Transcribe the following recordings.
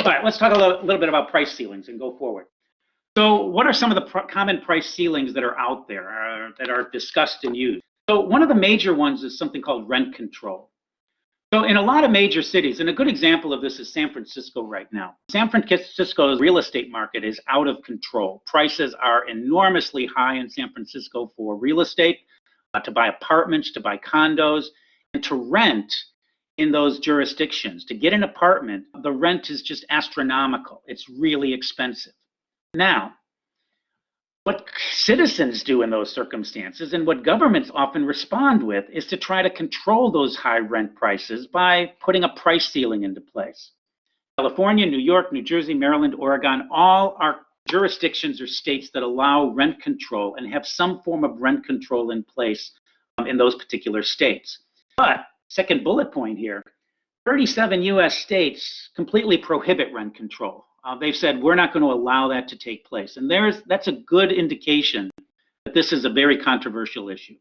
All right, let's talk a little bit about price ceilings and go forward. So what are some of the common price ceilings that are out there that are discussed and used? So one of the major ones is something called rent control. So in a lot of major cities, and a good example of this is San Francisco right now. San Francisco's real estate market is out of control. Prices are enormously high in San Francisco for real estate, to buy apartments, to buy condos, and to rent in those jurisdictions. To get an apartment, the rent is just astronomical. It's really expensive. Now, what citizens do in those circumstances and what governments often respond with is to try to control those high rent prices by putting a price ceiling into place. California, New York, New Jersey, Maryland, Oregon, all are jurisdictions or states that allow rent control and have some form of rent control in place in those particular states. But, second bullet point here, 37 US states completely prohibit rent control. They've said we're not going to allow that to take place. And that's a good indication that this is a very controversial issue.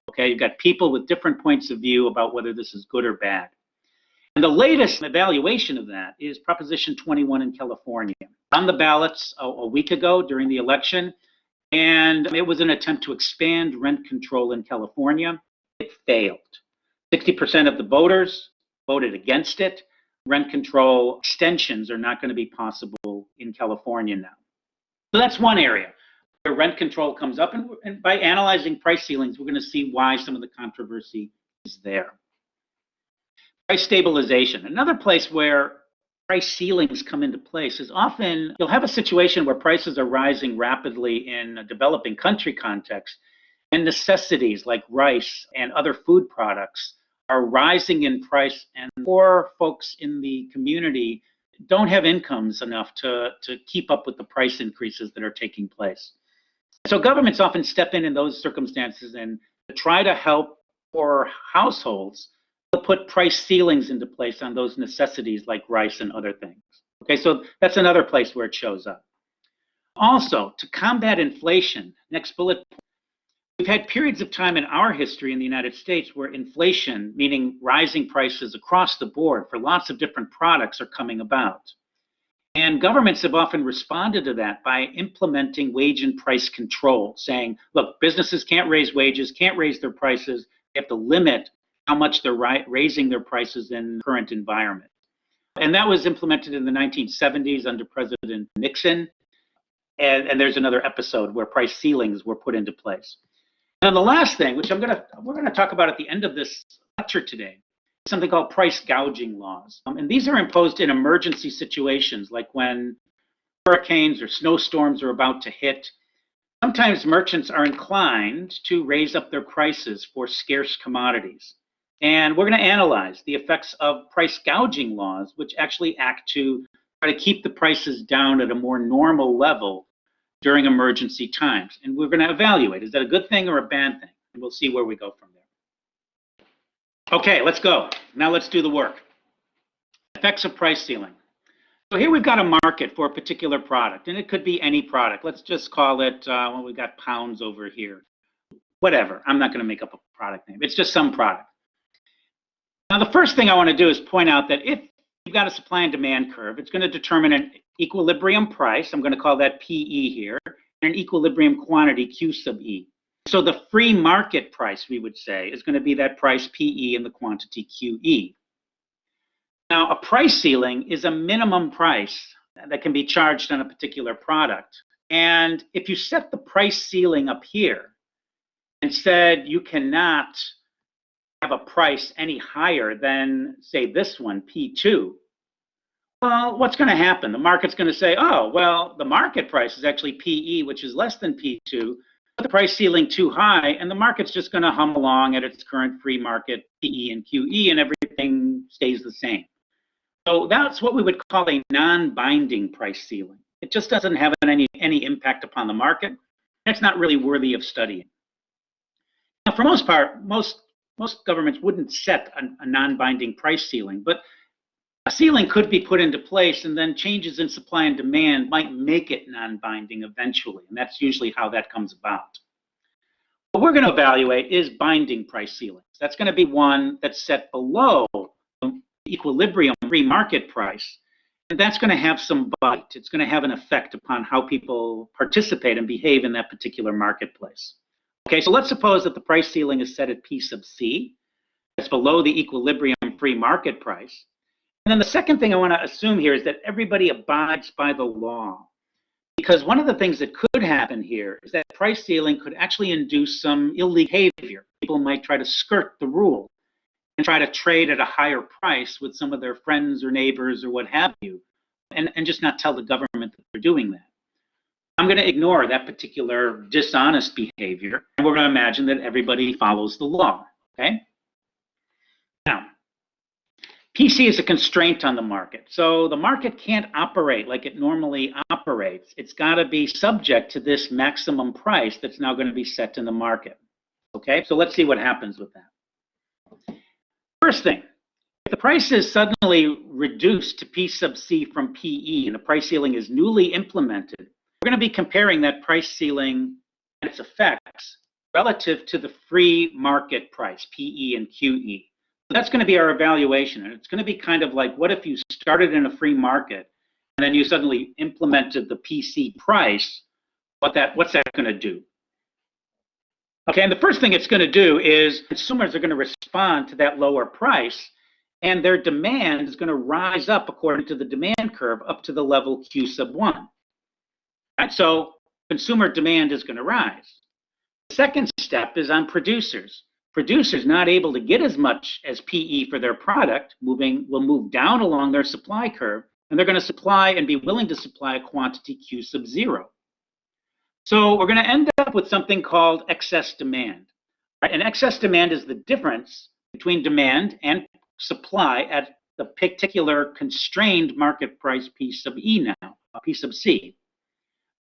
Okay, you've got people with different points of view about whether this is good or bad. And the latest evaluation of that is Proposition 21 in California. On the ballots a week ago during the election, and it was an attempt to expand rent control in California. It failed. 60% of the voters voted against it. Rent control extensions are not going to be possible in California now. So that's one area where rent control comes up, and by analyzing price ceilings, we're going to see why some of the controversy is there. Price stabilization. Another place where price ceilings come into place is often you'll have a situation where prices are rising rapidly in a developing country context, and necessities like rice and other food products are rising in price, and poor folks in the community don't have incomes enough to keep up with the price increases that are taking place. So governments often step in those circumstances and try to help poor households to put price ceilings into place on those necessities like rice and other things. Okay, so that's another place where it shows up. Also, to combat inflation, next bullet point, we've had periods of time in our history in the United States where inflation, meaning rising prices across the board for lots of different products, are coming about. And governments have often responded to that by implementing wage and price control, saying, look, businesses can't raise wages, can't raise their prices. They have to limit how much they're raising their prices in the current environment. And that was implemented in the 1970s under President Nixon. And there's another episode where price ceilings were put into place. And the last thing, which we're going to talk about at the end of this lecture today, is something called price gouging laws. And these are imposed in emergency situations, like when hurricanes or snowstorms are about to hit. Sometimes merchants are inclined to raise up their prices for scarce commodities. And we're going to analyze the effects of price gouging laws, which actually act to try to keep the prices down at a more normal level during emergency times. And we're going to evaluate, is that a good thing or a bad thing? And we'll see where we go from there. Okay, let's go. Now let's do the work. Effects of price ceiling. So here we've got a market for a particular product, and it could be any product. Let's just call it, well, we've got pounds over here. Whatever, I'm not going to make up a product name. It's just some product. Now the first thing I want to do is point out that if you've got a supply and demand curve, it's going to determine an equilibrium price, I'm going to call that PE here, and an equilibrium quantity, Q sub E. So the free market price, we would say, is going to be that price PE and the quantity QE. Now, a price ceiling is a minimum price that can be charged on a particular product. And if you set the price ceiling up here and said you cannot have a price any higher than, say, this one, P2, well, what's going to happen? The market's going to say, oh, well, the market price is actually PE, which is less than P2, but the price ceiling too high, and the market's just going to hum along at its current free market PE and QE, and everything stays the same. So that's what we would call a non-binding price ceiling. It just doesn't have any impact upon the market. It's not really worthy of studying. Now, for most part, most governments wouldn't set a non-binding price ceiling, but a ceiling could be put into place, and then changes in supply and demand might make it non-binding eventually, and that's usually how that comes about. What we're going to evaluate is binding price ceilings. That's going to be one that's set below the equilibrium free market price, And that's going to have some bite. It's going to have an effect upon how people participate and behave in that particular marketplace. Okay, so let's suppose that the price ceiling is set at P sub C. That's below the equilibrium free market price. And then the second thing I want to assume here is that everybody abides by the law. Because one of the things that could happen here is that price ceiling could actually induce some illegal behavior. People might try to skirt the rule and try to trade at a higher price with some of their friends or neighbors or what have you, and just not tell the government that they're doing that. I'm going to ignore that particular dishonest behavior, and we're going to imagine that everybody follows the law, okay? Now, PC is a constraint on the market. So the market can't operate like it normally operates. It's got to be subject to this maximum price that's now going to be set in the market. Okay, so let's see what happens with that. First thing, if the price is suddenly reduced to P sub C from PE and a price ceiling is newly implemented, we're going to be comparing that price ceiling and its effects relative to the free market price, PE and QE. That's going to be our evaluation, and it's going to be kind of like, what if you started in a free market and then you suddenly implemented the PC price? What's that going to do? Okay, and the first thing it's going to do is consumers are going to respond to that lower price, and their demand is going to rise up according to the demand curve up to the level Q sub 1. Right, so consumer demand is going to rise. The second step is on producers. Producers not able to get as much as PE for their product will move down along their supply curve, and they're going to supply and be willing to supply a quantity Q sub 0. So we're going to end up with something called excess demand. Right? And excess demand is the difference between demand and supply at the particular constrained market price P sub E now, P sub C.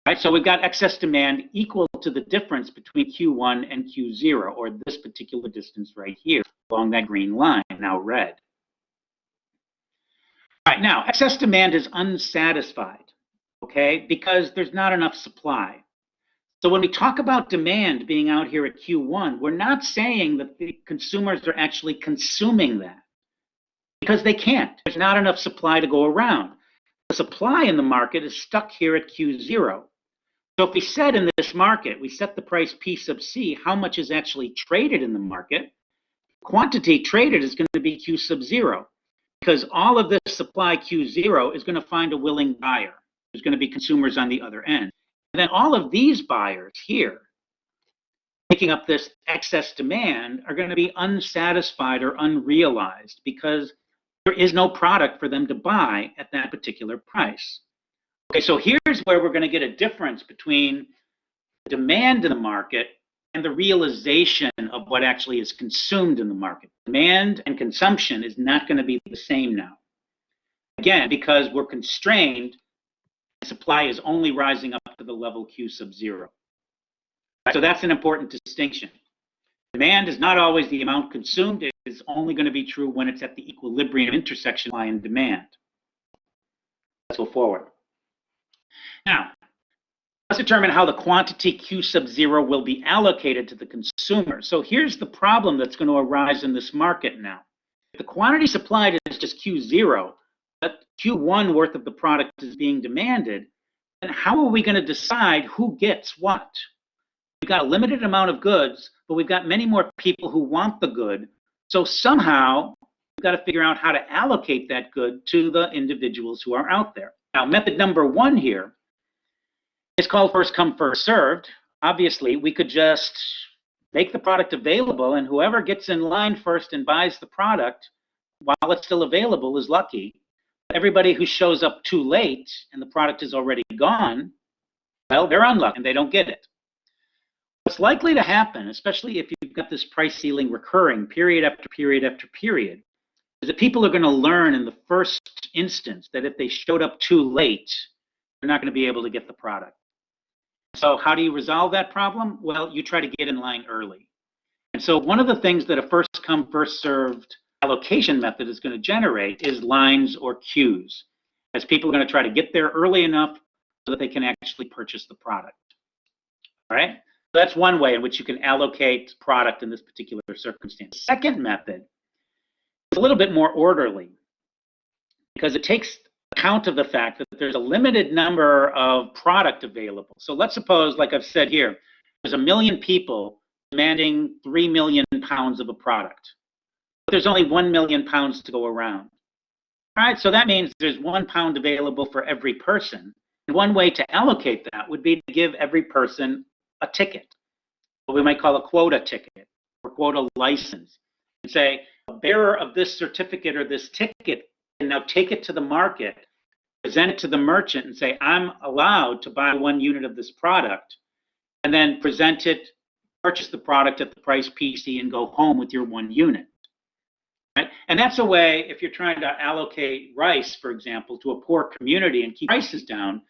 Right, so we've got excess demand equal to the difference between Q1 and Q0, or this particular distance right here along that green line, now red. All right, now excess demand is unsatisfied, okay, because there's not enough supply. So when we talk about demand being out here at Q1, we're not saying that the consumers are actually consuming that, because they can't. There's not enough supply to go around. The supply in the market is stuck here at Q0. So if we said in this market, we set the price P sub C, how much is actually traded in the market, quantity traded is going to be Q sub 0, because all of this supply Q0 is going to find a willing buyer. There's going to be consumers on the other end. And then all of these buyers here, making up this excess demand, are going to be unsatisfied or unrealized because there is no product for them to buy at that particular price. Okay, so here's where we're going to get a difference between the demand in the market and the realization of what actually is consumed in the market. Demand and consumption is not going to be the same now. Again, because we're constrained, supply is only rising up to the level Q sub 0. So that's an important distinction. Demand is not always the amount consumed. It is only going to be true when it's at the equilibrium intersection supply and demand. Let's go forward. Now, let's determine how the quantity Q sub 0 will be allocated to the consumer. So here's the problem that's going to arise in this market now. If the quantity supplied is just Q0, but Q1 worth of the product is being demanded, then how are we going to decide who gets what? We've got a limited amount of goods, but we've got many more people who want the good. So somehow, we've got to figure out how to allocate that good to the individuals who are out there. Now, method number 1 here is called first come, first served. Obviously, we could just make the product available, and whoever gets in line first and buys the product while it's still available is lucky. Everybody who shows up too late and the product is already gone, well, they're unlucky and they don't get it. What's likely to happen, especially if you've got this price ceiling recurring period after period after period, is that people are going to learn in the first instance that if they showed up too late, they're not going to be able to get the product. So how do you resolve that problem? Well, you try to get in line early. And so one of the things that a first come, first served allocation method is going to generate is lines or queues, as people are going to try to get there early enough so that they can actually purchase the product. All right? So that's one way in which you can allocate product in this particular circumstance. Second method is a little bit more orderly because it takes account of the fact that there's a limited number of product available. So let's suppose, like I've said here, there's 1 million people demanding 3 million pounds of a product. But there's only 1 million pounds to go around. All right, so that means there's 1 pound available for every person. And one way to allocate that would be to give every person a ticket, what we might call a quota ticket or quota license, and say, a bearer of this certificate or this ticket can now take it to the market, present it to the merchant and say, I'm allowed to buy 1 unit of this product, and then present it, purchase the product at the price PC and go home with your 1 unit. Right? And that's a way, if you're trying to allocate rice, for example, to a poor community and keep prices down,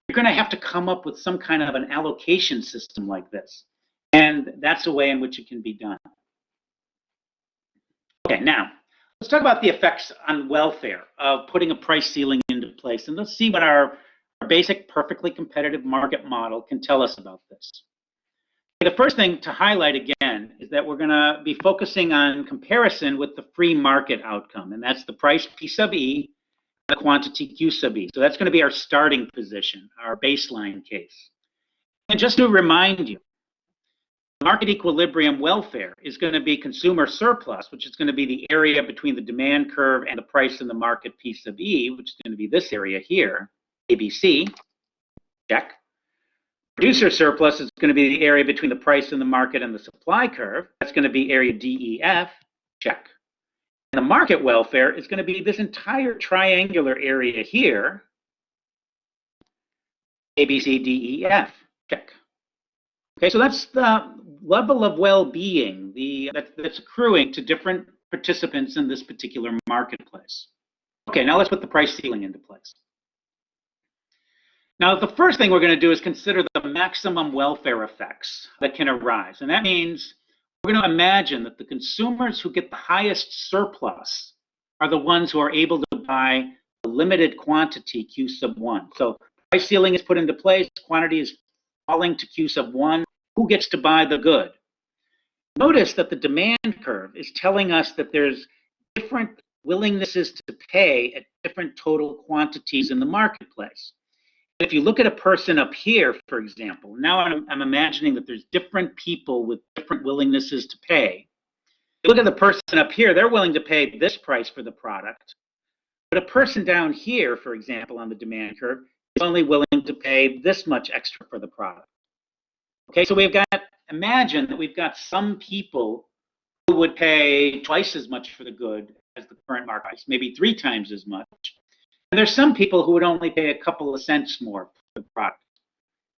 you're going to have to come up with some kind of an allocation system like this. And that's a way in which it can be done. Okay, now, let's talk about the effects on welfare of putting a price ceiling into place. And let's see what our basic perfectly competitive market model can tell us about this. The first thing to highlight again is that we're going to be focusing on comparison with the free market outcome, and that's the price P sub E, the quantity Q sub E. So that's going to be our starting position, our baseline case. And just to remind you, market equilibrium welfare is going to be consumer surplus, which is going to be the area between the demand curve and the price in the market P sub E, which is going to be this area here, ABC, check. Producer surplus is going to be the area between the price in the market and the supply curve. That's going to be area DEF, check. And the market welfare is going to be this entire triangular area here, ABCDEF, check. Okay, so that's the level of well-being that's accruing to different participants in this particular marketplace. Okay, now let's put the price ceiling into place. Now, the first thing we're going to do is consider the maximum welfare effects that can arise. And that means we're going to imagine that the consumers who get the highest surplus are the ones who are able to buy a limited quantity Q sub 1. So price ceiling is put into place, quantity is falling to Q sub 1. Who gets to buy the good? Notice that the demand curve is telling us that there's different willingnesses to pay at different total quantities in the marketplace. If you look at a person up here, for example, now I'm imagining that there's different people with different willingnesses to pay. Look at the person up here, they're willing to pay this price for the product. But a person down here, for example, on the demand curve, is only willing to pay this much extra for the product. Okay, so imagine that we've got some people who would pay twice as much for the good as the current market price, maybe 3 times as much. And there's some people who would only pay a couple of cents more for the product,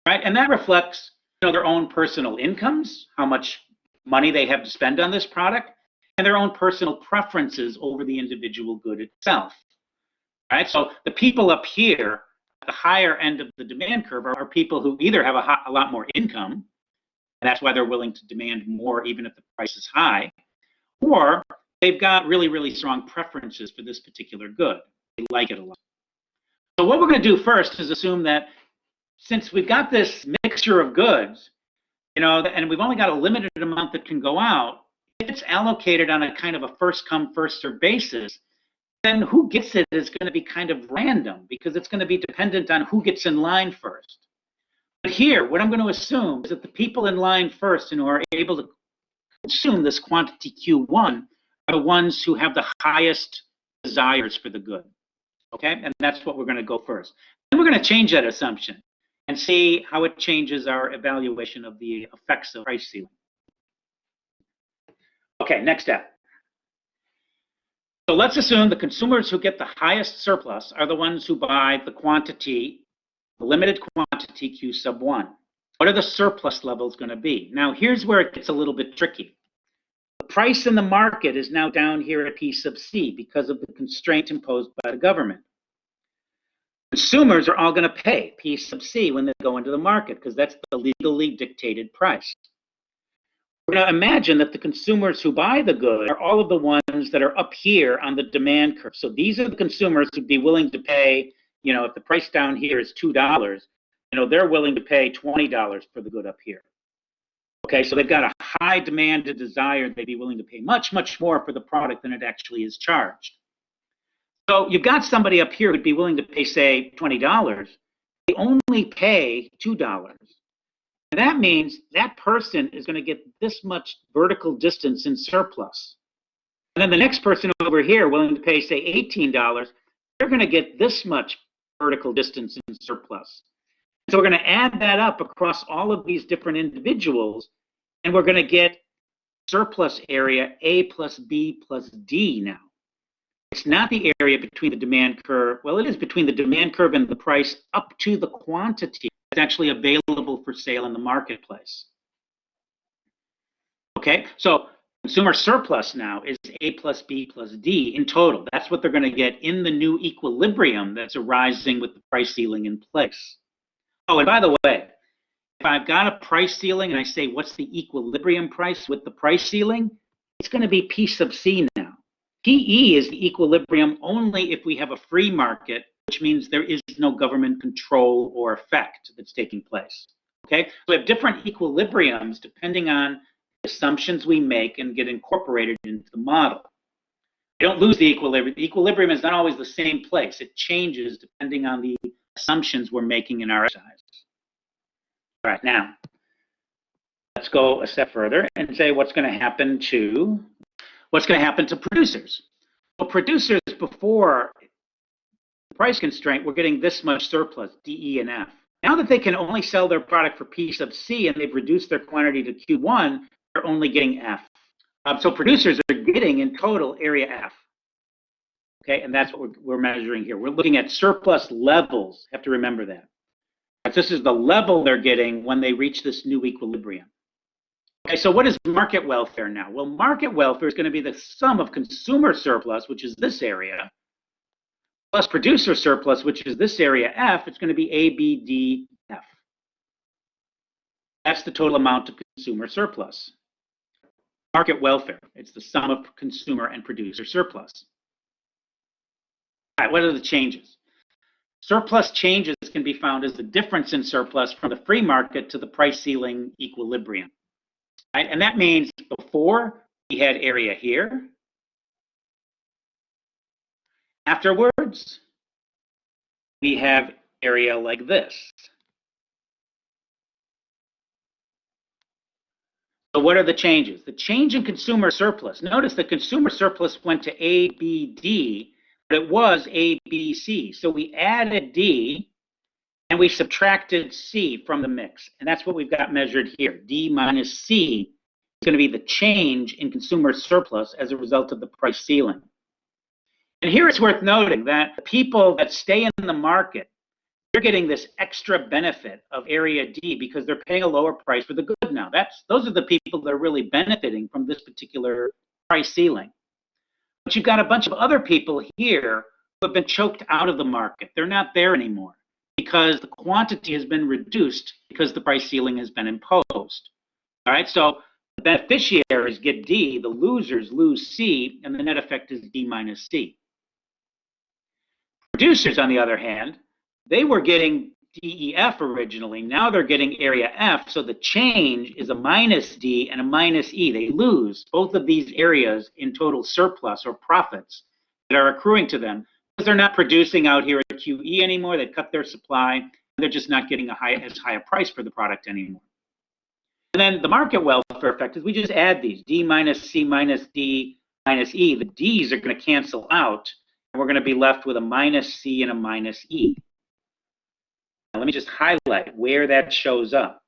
right? And that reflects, their own personal incomes, how much money they have to spend on this product, and their own personal preferences over the individual good itself, right? So the people up here at the higher end of the demand curve are people who either have a lot more income, and that's why they're willing to demand more even if the price is high, or they've got really, really strong preferences for this particular good. They like it a lot. So what we're going to do first is assume that since we've got this mixture of goods, and we've only got a limited amount that can go out, if it's allocated on a kind of a first come, first served basis, then who gets it is going to be kind of random because it's going to be dependent on who gets in line first. But here, what I'm going to assume is that the people in line first and who are able to consume this quantity Q1 are the ones who have the highest desires for the good. Okay, and that's what we're going to go first. Then we're going to change that assumption and see how it changes our evaluation of the effects of price ceiling. Okay, next step. So let's assume the consumers who get the highest surplus are the ones who buy the quantity, the limited quantity Q sub 1. What are the surplus levels going to be? Now, here's where it gets a little bit tricky. The price in the market is now down here at P sub C because of the constraint imposed by the government. Consumers are all going to pay P sub C when they go into the market because that's the legally dictated price. We're going to imagine that the consumers who buy the good are all of the ones that are up here on the demand curve. So these are the consumers who'd be willing to pay, if the price down here is $2, they're willing to pay $20 for the good up here. Okay, so they've got a high demand and desire. They'd be willing to pay much, much more for the product than it actually is charged. So you've got somebody up here who'd be willing to pay, say, $20. They only pay $2. And that means that person is going to get this much vertical distance in surplus. And then the next person over here willing to pay, say, $18, they're going to get this much vertical distance in surplus. So we're going to add that up across all of these different individuals, and we're going to get surplus area A plus B plus D now. It's not the area between the demand curve. Well, it is between the demand curve and the price up to the quantity that's actually available for sale in the marketplace. Okay, so consumer surplus now is A plus B plus D in total. That's what they're going to get in the new equilibrium that's arising with the price ceiling in place. Oh, and by the way, if I've got a price ceiling and I say, what's the equilibrium price with the price ceiling? It's going to be P sub C now. PE is the equilibrium only if we have a free market, which means there is no government control or effect that's taking place. Okay, so we have different equilibriums depending on the assumptions we make and get incorporated into the model. We don't lose the equilibrium. The equilibrium is not always the same place. It changes depending on the assumptions we're making in our exercise. All right, now let's go a step further and say what's going to happen to producers. Well, producers before the price constraint were getting this much surplus, D, E, and F. Now that they can only sell their product for P sub C and they've reduced their quantity to Q1, they're only getting F. So producers are getting in total area F. Okay, and that's what we're measuring here. We're looking at surplus levels. You have to remember that. This is the level they're getting when they reach this new equilibrium. Okay, so what is market welfare now? Well, market welfare is going to be the sum of consumer surplus, which is this area, plus producer surplus, which is this area F. It's going to be A, B, D, F. That's the total amount of consumer surplus. Market welfare, it's the sum of consumer and producer surplus. All right, what are the changes? Surplus changes can be found as the difference in surplus from the free market to the price ceiling equilibrium. Right? And that means before we had area here. Afterwards, we have area like this. So what are the changes? The change in consumer surplus. Notice the consumer surplus went to A, B, D, but it was A, B, C. So we added D and we subtracted C from the mix. And that's what we've got measured here. D minus C is going to be the change in consumer surplus as a result of the price ceiling. And here it's worth noting that the people that stay in the market, they're getting this extra benefit of area D because they're paying a lower price for the good now. Those are the people that are really benefiting from this particular price ceiling. But you've got a bunch of other people here who have been choked out of the market. They're not there anymore because the quantity has been reduced because the price ceiling has been imposed. All right, so the beneficiaries get D, the losers lose C, and the net effect is D minus C. Producers, on the other hand, they were getting DEF originally. Now they're getting area F, so the change is a minus D and a minus E. They lose both of these areas in total surplus or profits that are accruing to them because they're not producing out here at QE anymore. They've cut their supply. They're just not getting as high a price for the product anymore. And then the market welfare effect is we just add these, D minus C minus D minus E. The D's are going to cancel out, and we're going to be left with a minus C and a minus E. Now, let me just highlight where that shows up.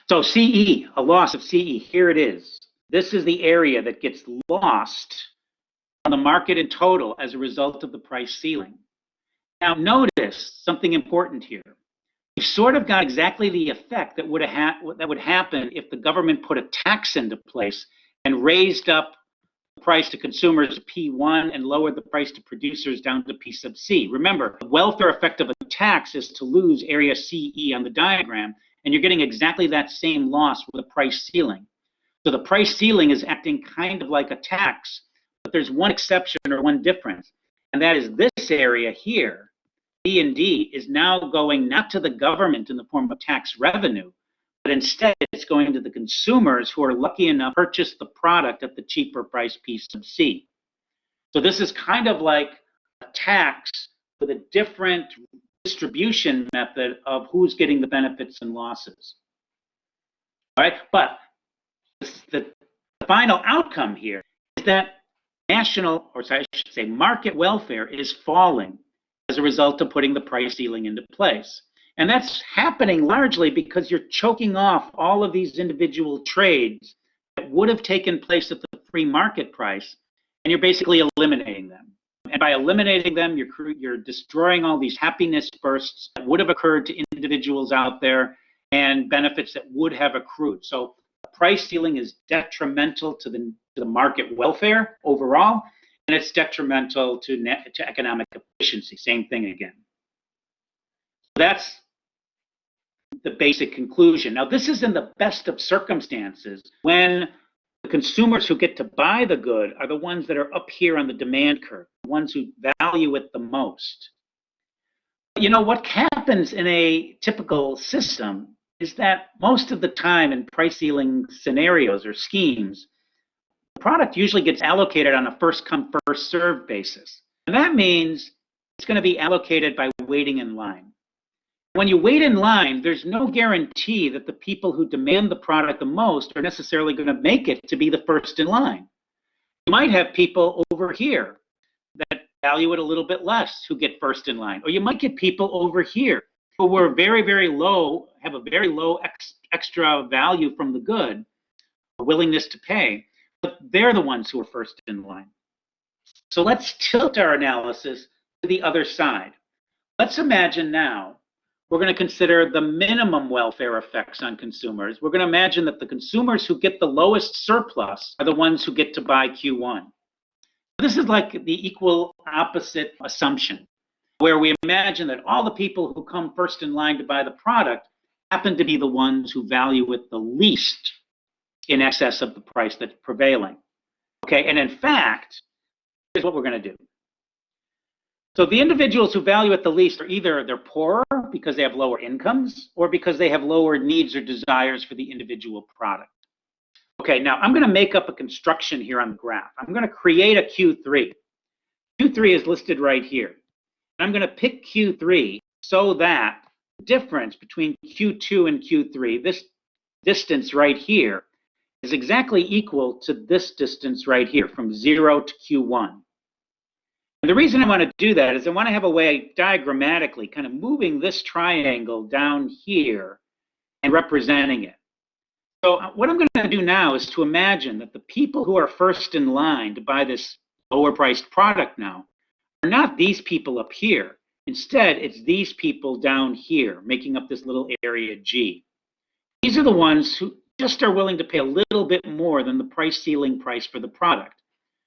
So CE, a loss of CE, here it is. This is the area that gets lost on the market in total as a result of the price ceiling. Now notice something important here. We've sort of got exactly the effect that would happen if the government put a tax into place and raised up the price to consumers to P1 and lowered the price to producers down to P sub C. Remember, the welfare effect of a tax is to lose area CE on the diagram, and you're getting exactly that same loss with a price ceiling. So the price ceiling is acting kind of like a tax, but there's one exception or one difference, and that is this area here, B and D, is now going not to the government in the form of tax revenue, but instead it's going to the consumers who are lucky enough to purchase the product at the cheaper price P sub C. So this is kind of like tax with a different distribution method of who's getting the benefits and losses. All right, but the final outcome here is that national, or sorry, I should say market welfare is falling as a result of putting the price ceiling into place. And that's happening largely because you're choking off all of these individual trades that would have taken place at the free market price, and you're basically eliminating them. And by eliminating them, you're destroying all these happiness bursts that would have occurred to individuals out there and benefits that would have accrued. So the price ceiling is detrimental to the market welfare overall, and it's detrimental to economic efficiency. Same thing again. That's the basic conclusion. Now, this is in the best of circumstances when the consumers who get to buy the good are the ones that are up here on the demand curve, the ones who value it the most. You know, what happens in a typical system is that most of the time in price ceiling scenarios or schemes, the product usually gets allocated on a first come, first served basis. And that means it's going to be allocated by waiting in line. When you wait in line, there's no guarantee that the people who demand the product the most are necessarily going to make it to be the first in line. You might have people over here that value it a little bit less who get first in line. Or you might get people over here who were very, very low, have a very low extra value from the good, a willingness to pay, but they're the ones who are first in line. So let's tilt our analysis to the other side. Let's imagine now we're going to consider the minimum welfare effects on consumers. We're going to imagine that the consumers who get the lowest surplus are the ones who get to buy Q1. This is like the equal opposite assumption, where we imagine that all the people who come first in line to buy the product happen to be the ones who value it the least in excess of the price that's prevailing. Okay, and in fact, here's what we're going to do. So the individuals who value it the least are either they're poorer because they have lower incomes or because they have lower needs or desires for the individual product. Okay, now I'm going to make up a construction here on the graph. I'm going to create a Q3. Q3 is listed right here. I'm going to pick Q3 so that the difference between Q2 and Q3, this distance right here, is exactly equal to this distance right here from 0 to Q1. And the reason I want to do that is I want to have a way diagrammatically kind of moving this triangle down here and representing it. So what I'm going to do now is to imagine that the people who are first in line to buy this lower priced product now are not these people up here. Instead, it's these people down here making up this little area G. These are the ones who just are willing to pay a little bit more than the price ceiling price for the product.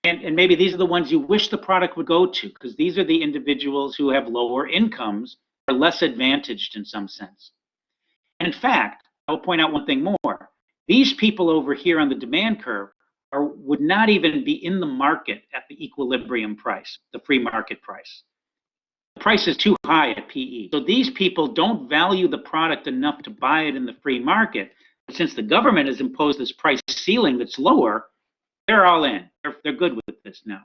And maybe these are the ones you wish the product would go to, because these are the individuals who have lower incomes or less advantaged in some sense. And in fact, I'll point out one thing more. These people over here on the demand curve would not even be in the market at the equilibrium price, the free market price. The price is too high at PE. So these people don't value the product enough to buy it in the free market. But since the government has imposed this price ceiling that's lower, they're all in. They're good with this now.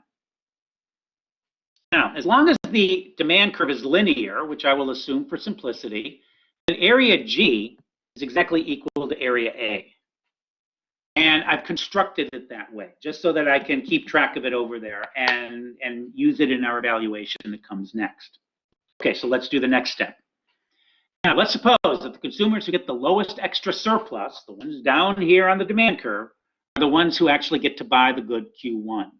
Now, as long as the demand curve is linear, which I will assume for simplicity, then area G is exactly equal to area A. And I've constructed it that way, just so that I can keep track of it over there and use it in our evaluation that comes next. Okay, so let's do the next step. Now, let's suppose that the consumers who get the lowest extra surplus, the ones down here on the demand curve, are the ones who actually get to buy the good Q1.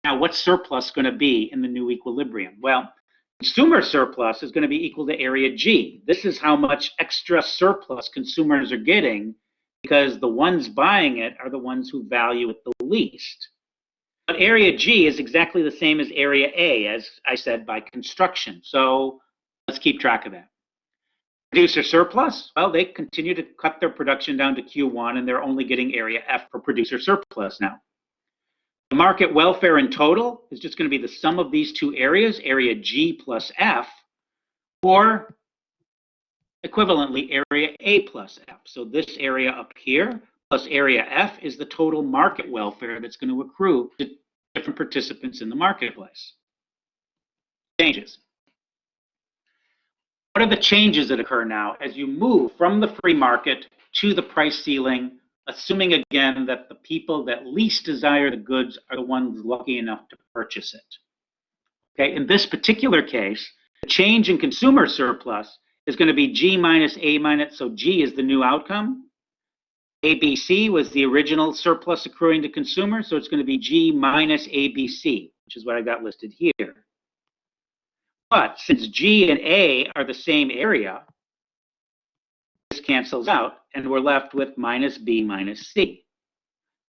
Now, what's surplus going to be in the new equilibrium? Well, consumer surplus is going to be equal to area G. This is how much extra surplus consumers are getting because the ones buying it are the ones who value it the least. But area G is exactly the same as area A, as I said, by construction. So let's keep track of that. Producer surplus, well, they continue to cut their production down to Q1, and they're only getting area F for producer surplus now. The market welfare in total is just going to be the sum of these two areas, area G plus F, or equivalently area A plus F. So this area up here plus area F is the total market welfare that's going to accrue to different participants in the marketplace. changes. What are the changes that occur now as you move from the free market to the price ceiling, assuming again that the people that least desire the goods are the ones lucky enough to purchase it? Okay, in this particular case, the change in consumer surplus is going to be G minus A minus, so G is the new outcome. ABC was the original surplus accruing to consumers, so it's going to be G minus ABC, which is what I got listed here. But since G and A are the same area, this cancels out, and we're left with minus B minus C.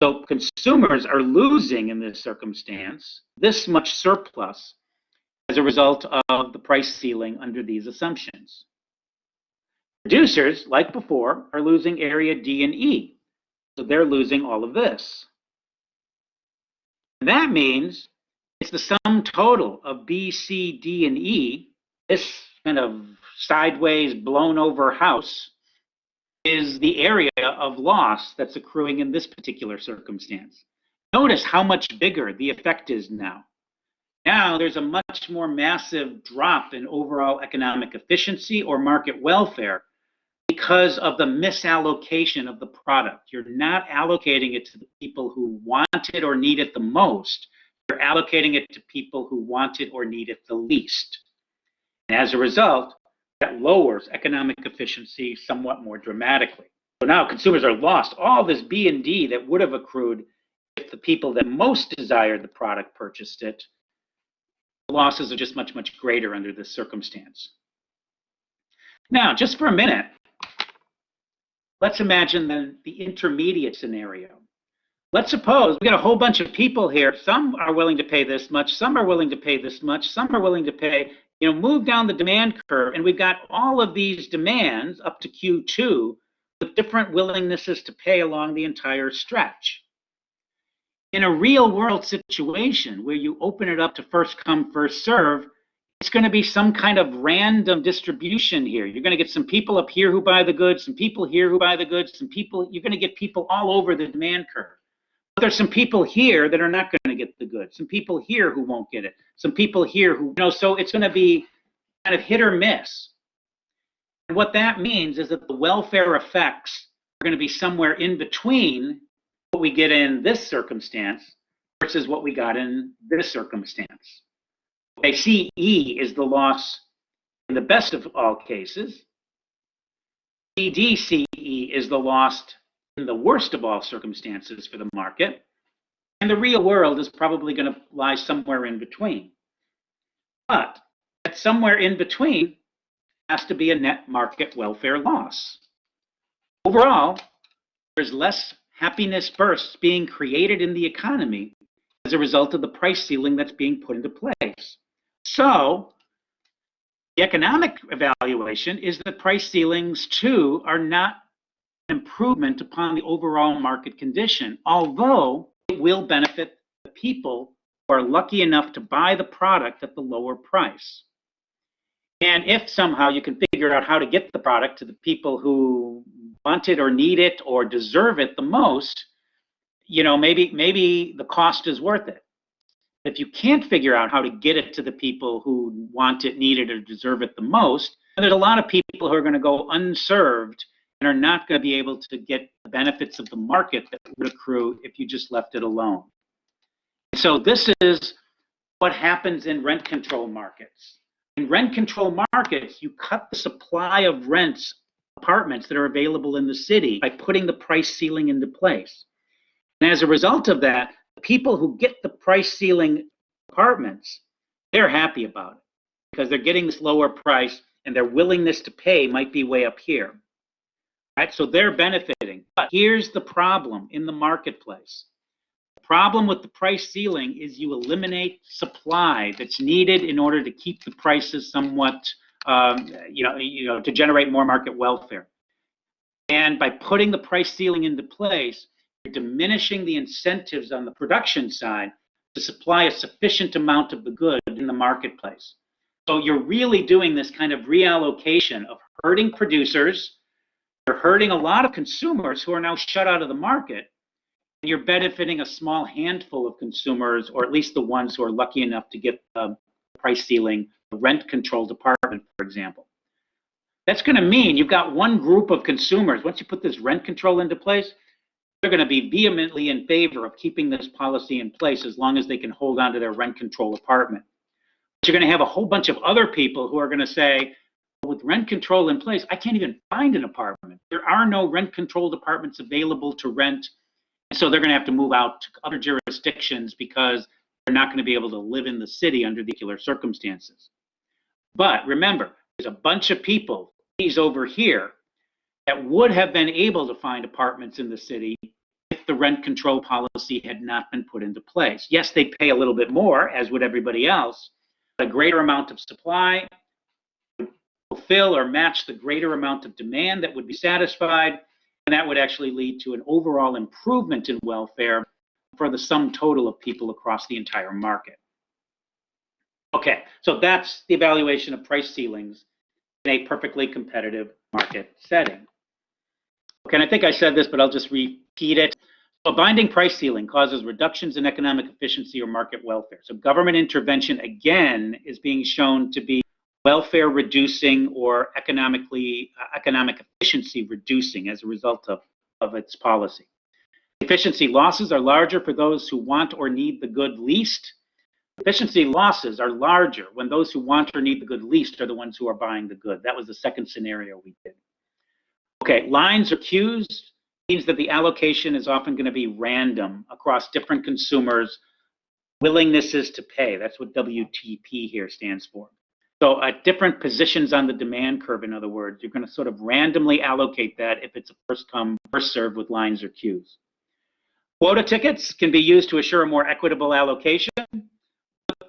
So consumers are losing in this circumstance this much surplus as a result of the price ceiling under these assumptions. Producers, like before, are losing area D and E, so they're losing all of this. And that means it's the sum total of B, C, D, and E, this kind of sideways blown over house, is the area of loss that's accruing in this particular circumstance. Notice how much bigger the effect is now. Now there's a much more massive drop in overall economic efficiency or market welfare because of the misallocation of the product. You're not allocating it to the people who want it or need it the most. You're allocating it to people who want it or need it the least. And as a result, that lowers economic efficiency somewhat more dramatically. So now consumers are lost. All this B and D that would have accrued if the people that most desired the product purchased it, the losses are just much, much greater under this circumstance. Now, just for a minute, let's imagine the intermediate scenario. Let's suppose we got a whole bunch of people here. Some are willing to pay this much, some are willing to pay this much, some are willing to pay, move down the demand curve, and we've got all of these demands up to Q2 with different willingnesses to pay along the entire stretch. In a real world situation where you open it up to first come, first serve, it's going to be some kind of random distribution here. You're going to get some people up here who buy the goods, some people here who buy the goods, you're going to get people all over the demand curve. But there's some people here that are not going to get the goods, some people here who won't get it, some people here who, so it's going to be kind of hit or miss. And what that means is that the welfare effects are going to be somewhere in between what we get in this circumstance versus what we got in this circumstance. Okay, CE is the loss in the best of all cases. DCE is the loss in the worst of all circumstances for the market. And the real world is probably going to lie somewhere in between. But that somewhere in between has to be a net market welfare loss. Overall, there's less happiness bursts being created in the economy as a result of the price ceiling that's being put into place. So the economic evaluation is that price ceilings too are not an improvement upon the overall market condition, although it will benefit the people who are lucky enough to buy the product at the lower price. And if somehow you can figure out how to get the product to the people who want it or need it or deserve it the most, maybe the cost is worth it. If you can't figure out how to get it to the people who want it, need it, or deserve it the most, then there's a lot of people who are going to go unserved and are not going to be able to get the benefits of the market that would accrue if you just left it alone. So this is what happens in rent control markets. In rent control markets, you cut the supply of apartments that are available in the city by putting the price ceiling into place. And as a result of that, the people who get the price ceiling apartments, they're happy about it because they're getting this lower price and their willingness to pay might be way up here. Right? So they're benefiting. But here's the problem in the marketplace. The problem with the price ceiling is you eliminate supply that's needed in order to keep the prices somewhat, to generate more market welfare. And by putting the price ceiling into place, you're diminishing the incentives on the production side to supply a sufficient amount of the good in the marketplace. So you're really doing this kind of reallocation of hurting producers. You're hurting a lot of consumers who are now shut out of the market. And you're benefiting a small handful of consumers, or at least the ones who are lucky enough to get the price ceiling, the rent controlled apartment, for example. That's going to mean you've got one group of consumers. Once you put this rent control into place, they're going to be vehemently in favor of keeping this policy in place as long as they can hold on to their rent control apartment. But you're going to have a whole bunch of other people who are going to say, with rent control in place, I can't even find an apartment. There are no rent controlled apartments available to rent. So they're going to have to move out to other jurisdictions because they're not going to be able to live in the city under the particular circumstances. But remember, there's a bunch of people, these over here, that would have been able to find apartments in the city if the rent control policy had not been put into place. Yes, they pay a little bit more, as would everybody else, but a greater amount of supply would fulfill or match the greater amount of demand that would be satisfied, and that would actually lead to an overall improvement in welfare for the sum total of people across the entire market. Okay, so that's the evaluation of price ceilings in a perfectly competitive market setting. Okay, and I think I said this, but I'll just repeat it. So a binding price ceiling causes reductions in economic efficiency or market welfare. So government intervention, again, is being shown to be welfare reducing or economic efficiency reducing as a result of its policy. Efficiency losses are larger for those who want or need the good least. Efficiency losses are larger when those who want or need the good least are the ones who are buying the good. That was the second scenario we did. Okay, lines or queues means that the allocation is often going to be random across different consumers' willingnesses to pay. That's what WTP here stands for. So at different positions on the demand curve, in other words, you're going to sort of randomly allocate that if it's a first come, first served with lines or queues. Quota tickets can be used to assure a more equitable allocation.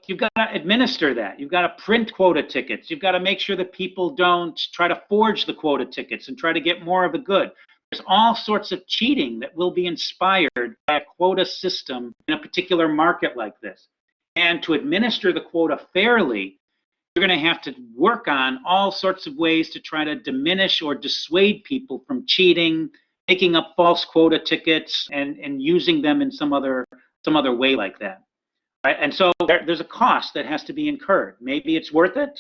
You've got to administer that. You've got to print quota tickets. You've got to make sure that people don't try to forge the quota tickets and try to get more of the good. There's all sorts of cheating that will be inspired by a quota system in a particular market like this. And to administer the quota fairly, you're going to have to work on all sorts of ways to try to diminish or dissuade people from cheating, making up false quota tickets, and using them in some other way like that. Right? And so there's a cost that has to be incurred. Maybe it's worth it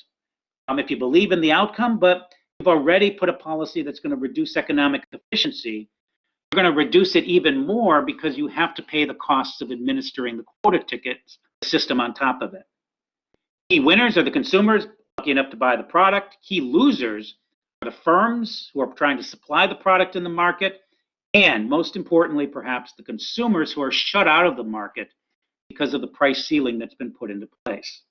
if you believe in the outcome, but you've already put a policy that's going to reduce economic efficiency. You're going to reduce it even more because you have to pay the costs of administering the quota ticket system on top of it. Key winners are the consumers lucky enough to buy the product. Key losers are the firms who are trying to supply the product in the market. And most importantly, perhaps, the consumers who are shut out of the market because of the price ceiling that's been put into place.